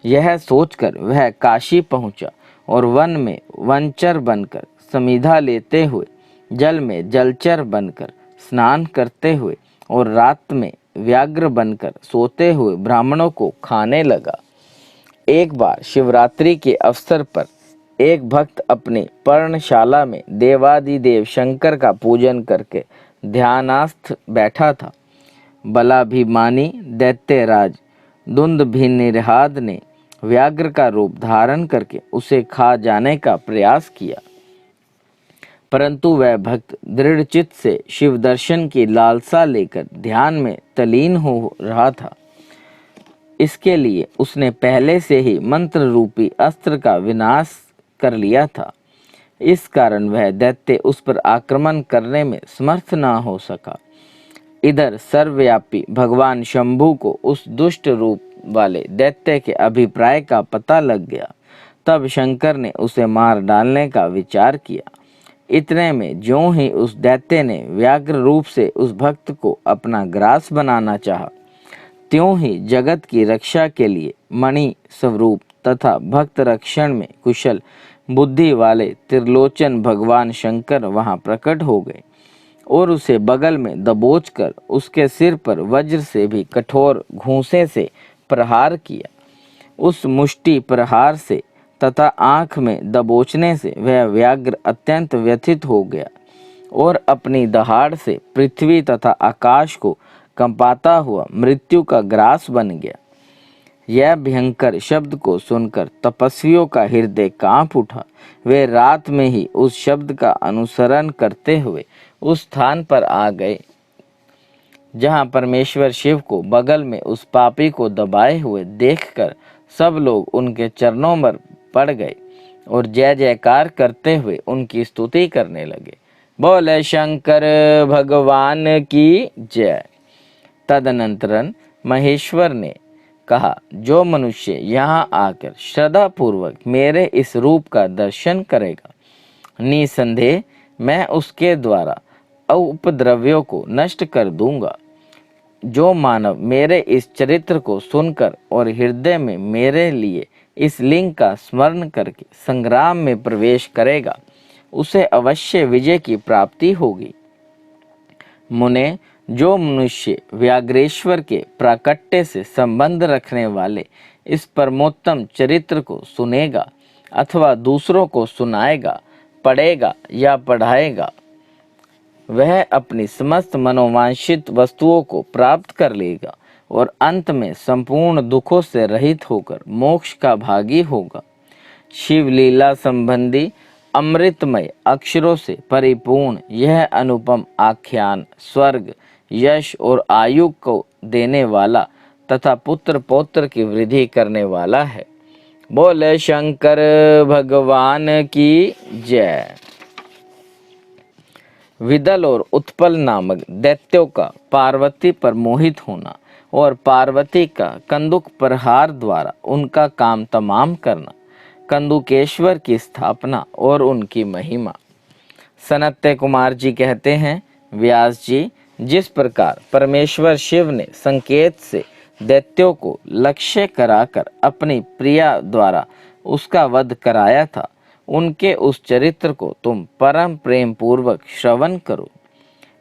यह सोचकर वह काशी पहुंचा और वन में वनचर बनकर समिधा लेते हुए, जल में जलचर बनकर स्नान करते हुए और रात में व्याघ्र बनकर सोते हुए ब्राह्मणों को खाने लगा। एक बार शिवरात्रि के अवसर पर एक भक्त अपनी पर्णशाला में देवादिदेव शंकर का पूजन करके ध्यानास्थ बैठा था। बलाभिमानी दैत्यराज दुंदुभिनिहार्द ने व्याघ्र का रूप धारण करके उसे खा जाने का प्रयास किया, परंतु वह भक्त दृढ़चित्त से शिव दर्शन की लालसा लेकर ध्यान में तलीन हो रहा था। इसके लिए उसने पहले से ही मंत्र रूपी अस्त्र का विनाश कर लिया था। इस कारण वह दैत्य उस पर आक्रमण करने में समर्थ न हो सका। इधर सर्वव्यापी भगवान शंभु को उस दुष्ट रूप वाले दैत्य के अभिप्राय का पता लग गया। तब शंकर ने उसे मार डालने का विचार किया। इतने में ज्यों ही उस दैत्य ने व्याघ्र रूप से उस भक्त को अपना ग्रास बनाना चाहा, त्यों ही जगत की रक्षा के लिए मणि स्वरूप तथा भक्त रक्षण में कुशल बुद्धि वाले त्रिलोचन भगवान शंकर वहां प्रकट हो गए और उसे बगल में दबोचकर उसके सिर पर वज्र से भी कठोर घूंसे से प्रहार किया। उस मुष्टि प्रहार से तथा आंख में दबोचने से वह व्याघ्र अत्यंत व्यथित हो गया और अपनी दहाड़ से पृथ्वी तथा आकाश को कंपाता हुआ मृत्यु का ग्रास बन गया। यह भयंकर शब्द को सुनकर तपस्वियों का हृदय कांप उठा। वे रात में ही उस शब्द का अनुसरण करते हुए उस स्थान पर आ गए जहां परमेश्वर शिव को बगल में उस पापी को दबाए हुए देखकर सब लोग उनके चरणों पर पड़ गए और जय जयकार करते हुए उनकी स्तुति करने लगे। बोले शंकर भगवान की जय। तदनंतरन महेश्वर ने कहा, जो मनुष्य यहाँ आकर श्रद्धा पूर्वक मेरे इस रूप का दर्शन करेगा, निसंदेह मैं उसके द्वारा उपद्रव्यों को नष्ट कर दूंगा। जो मानव मेरे इस चरित्र को सुनकर और हृदय में मेरे लिए इस लिंग का स्मरण करके संग्राम में प्रवेश करेगा, उसे अवश्य विजय की प्राप्ति होगी। मुने, जो मनुष्य व्याघ्रेश्वर के प्राकट्य से संबंध रखने वाले इस परमोत्तम चरित्र को सुनेगा अथवा दूसरों को सुनाएगा, पढ़ेगा या पढ़ाएगा, वह अपनी समस्त मनोवांछित वस्तुओं को प्राप्त कर लेगा और अंत में संपूर्ण दुखों से रहित होकर मोक्ष का भागी होगा। शिव लीला संबंधी अमृतमय अक्षरों से परिपूर्ण यह अनुपम आख्यान स्वर्ग, यश और आयु को देने वाला तथा पुत्र पौत्र की वृद्धि करने वाला है। बोले शंकर भगवान की जय। विदल और उत्पल नामक दैत्यों का पार्वती पर मोहित होना और पार्वती का कंदुक प्रहार द्वारा उनका काम तमाम करना, कंदुकेश्वर की स्थापना और उनकी महिमा। सनत्य कुमार जी कहते हैं, व्यास जी, जिस प्रकार परमेश्वर शिव ने संकेत से दैत्यों को लक्ष्य कराकर अपनी प्रिया द्वारा उसका वध कराया था, उनके उस चरित्र को तुम परम प्रेम पूर्वक श्रवण करो।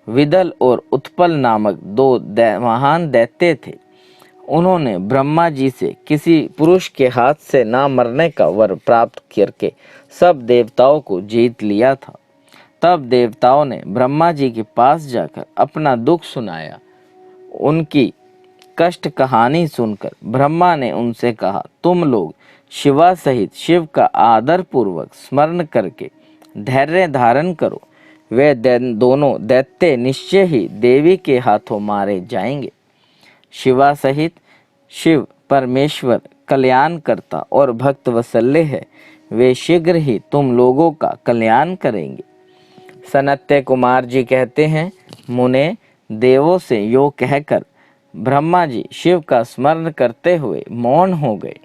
विदल और उत्पल नामक दो महान दैत्य थे। उन्होंने ब्रह्मा जी से किसी पुरुष के हाथ से ना मरने का वर प्राप्त करके सब देवताओं को जीत लिया था। तब देवताओं ने ब्रह्मा जी के पास जाकर अपना दुख सुनाया। उनकी कष्ट कहानी सुनकर ब्रह्मा ने उनसे कहा, तुम लोग शिवा सहित शिव का आदर पूर्वक स्मरण करके धैर्य धारण करो। वे दोनों दैत्य निश्चय ही देवी के हाथों मारे जाएंगे। शिवा सहित शिव परमेश्वर कल्याण करता और भक्त वत्सल्य है। वे शीघ्र ही तुम लोगों का कल्याण करेंगे। सनत्य कुमार जी कहते हैं, मुने, देवों से यो कहकर ब्रह्मा जी शिव का स्मरण करते हुए मौन हो गए।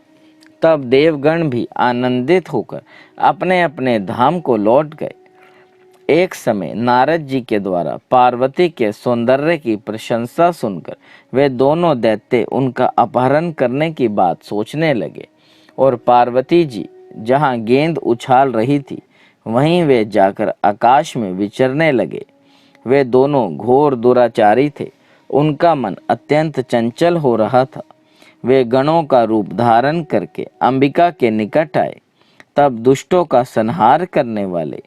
तब देवगण भी आनंदित होकर अपने अपने धाम को लौट गए। एक समय नारद जी के द्वारा पार्वती के सौंदर्य की प्रशंसा सुनकर वे दोनों दैत्य उनका अपहरण करने की बात सोचने लगे और पार्वती जी जहाँ गेंद उछाल रही थी वहीं वे जाकर आकाश में विचरने लगे। वे दोनों घोर दुराचारी थे। उनका मन अत्यंत चंचल हो रहा था। वे गणों का रूप धारण करके अंबिका के निकट आए। तब दुष्टों का संहार करने वाले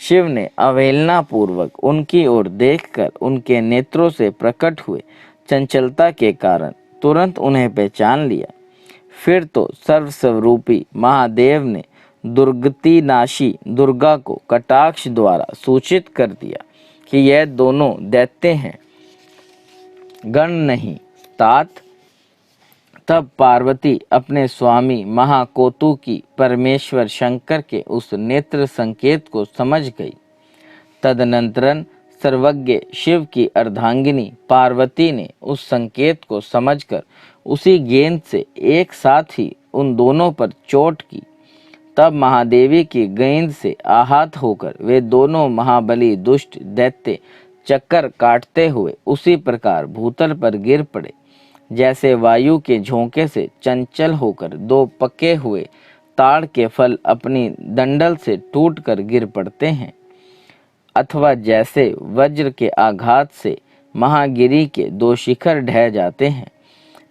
शिव ने अवहेलना पूर्वक उनकी ओर देखकर उनके नेत्रों से प्रकट हुए चंचलता के कारण तुरंत उन्हें पहचान लिया। फिर तो सर्वस्वरूपी महादेव ने दुर्गति नाशी दुर्गा को कटाक्ष द्वारा सूचित कर दिया कि यह दोनों दैत्य हैं, गण नहीं तात। तब पार्वती अपने स्वामी महाकोतुकी परमेश्वर शंकर के उस नेत्र संकेत को समझ गई। तदनंतरन सर्वज्ञ शिव की अर्धांगिनी पार्वती ने उस संकेत को समझकर उसी गेंद से एक साथ ही उन दोनों पर चोट की तब महादेवी की गेंद से आहत होकर वे दोनों महाबली दुष्ट दैत्य चक्कर काटते हुए उसी प्रकार भूतल पर गिर पड़े जैसे वायु के झोंके से चंचल होकर दो पके हुए ताड़ के फल अपनी दंडल से टूटकर गिर पड़ते हैं, अथवा जैसे वज्र के आघात से महागिरी के दो शिखर ढह जाते हैं।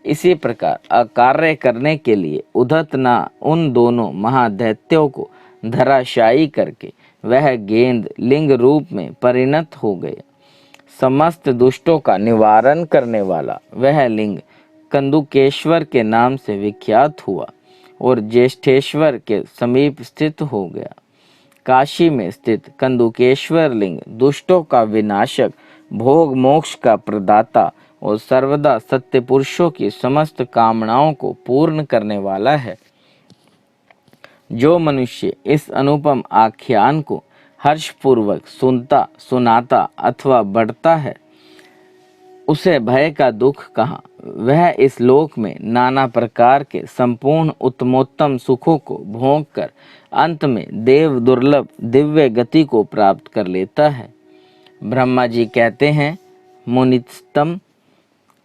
इसी प्रकार अकार्य करने के लिए उद्धत ना उन दोनों महादैत्यों को धराशायी करके वह गेंद लिंग रूप में परिणत हो गए। समस्त दुष्टों का निवारण करने वाला वह लिंग कंदुकेश्वर के नाम से विख्यात हुआ और ज्येष्ठेश्वर के समीप स्थित हो गया। काशी में स्थित कंदुकेश्वर लिंग दुष्टों का विनाशक, भोग मोक्ष का प्रदाता और सर्वदा सत्य पुरुषों की समस्त कामनाओं को पूर्ण करने वाला है। जो मनुष्य इस अनुपम आख्यान को हर्षपूर्वक सुनता, सुनाता अथवा बढ़ता है, उसे भय का दुख कहाँ। वह इस लोक में नाना प्रकार के संपूर्ण उत्तमोत्तम सुखों को भोग कर अंत में देव दुर्लभ दिव्य गति को प्राप्त कर लेता है। ब्रह्मा जी कहते हैं, मुनिस्तम,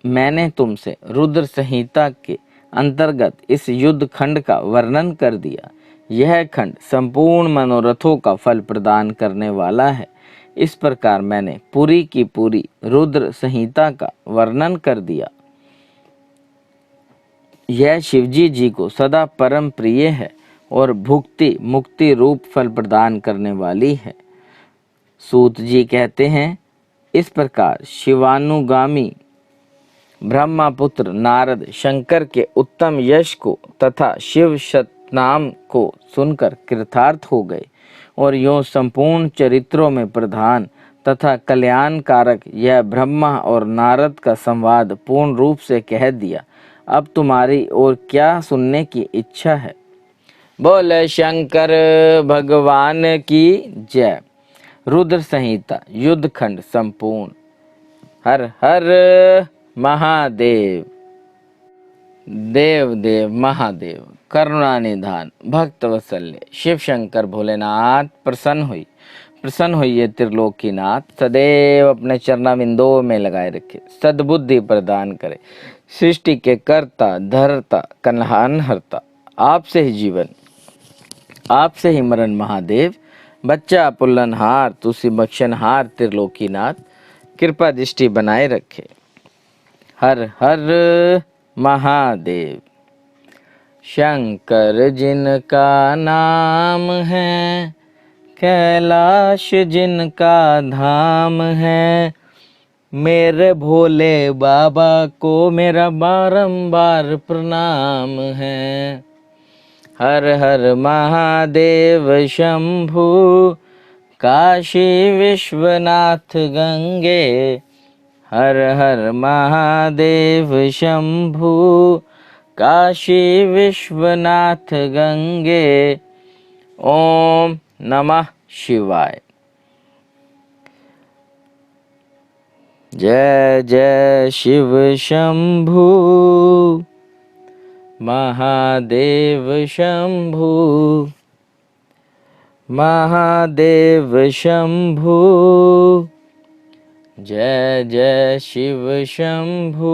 मैंने तुमसे रुद्र संहिता के अंतर्गत इस युद्ध खंड का वर्णन कर दिया। यह खंड संपूर्ण मनोरथों का फल प्रदान करने वाला है। इस प्रकार मैंने पूरी की पूरी रुद्र संहिता का वर्णन कर दिया। यह शिवजी जी को सदा परम प्रिय है और भुक्ति मुक्ति रूप फल प्रदान करने वाली है। सूत जी कहते हैं, इस प्रकार शिवानुगामी ब्रह्मपुत्र नारद शंकर के उत्तम यश को तथा शिव शतनाम को सुनकर कृतार्थ हो गए और यों संपूर्ण चरित्रों में प्रधान तथा कल्याणकारक यह ब्रह्मा और नारद का संवाद पूर्ण रूप से कह दिया। अब तुम्हारी और क्या सुनने की इच्छा है? बोले शंकर भगवान की जय। रुद्र संहिता युद्ध खंड संपूर्ण। हर हर महादेव। देव देव महादेव करुणा निधान भक्त वत्सल्य शिव शंकर भोलेनाथ प्रसन्न हुई त्रिलोकीनाथ, सदैव अपने चरणाविंदों में लगाए रखे, सद्बुद्धि प्रदान करे, सृष्टि के कर्ता धरता कन्हान हरता, आपसे ही जीवन आपसे ही मरण महादेव, बच्चा पुल्लनहार तुलसी बख्शनहार त्रिलोकीनाथ, कृपा दृष्टि बनाए रखे। हर हर महादेव। शंकर जिनका नाम है, कैलाश जिनका धाम है, मेरे भोले बाबा को मेरा बारंबार प्रणाम है। हर हर महादेव शंभु, काशी विश्वनाथ गंगे, हर हर महादेव शंभु, काशी विश्वनाथ गंगे। ओम नमः शिवाय। जय जय शिव शंभु, महादेव शंभु, महादेव शंभु, जय जय शिव शंभु,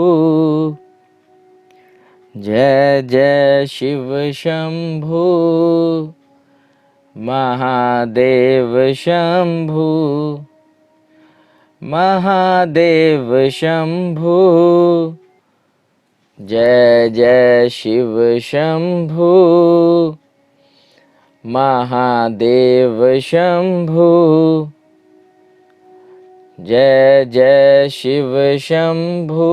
जय जय शिव शंभु, महादेव शंभु, महादेव शंभु, जय जय शिव शंभु, महादेव शंभु, जय जय शिव शंभु,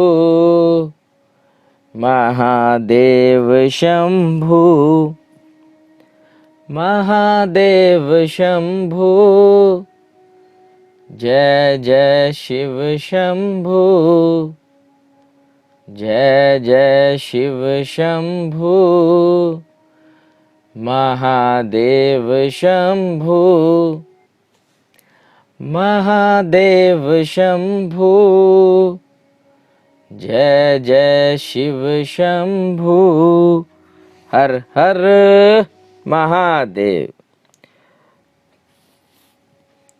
महादेव शंभु, महादेव शंभु, जय जय शिव शंभु, जय जय शिव शंभु, महादेव शंभु, महादेव शंभु, जय जय शिव शंभु। हर हर महादेव।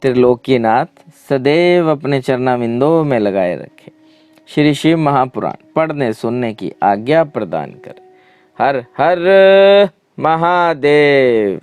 त्रिलोकीनाथ सदैव अपने चरणाविंदों में लगाए रखे। श्री शिव महापुराण पढ़ने सुनने की आज्ञा प्रदान करे। हर हर महादेव।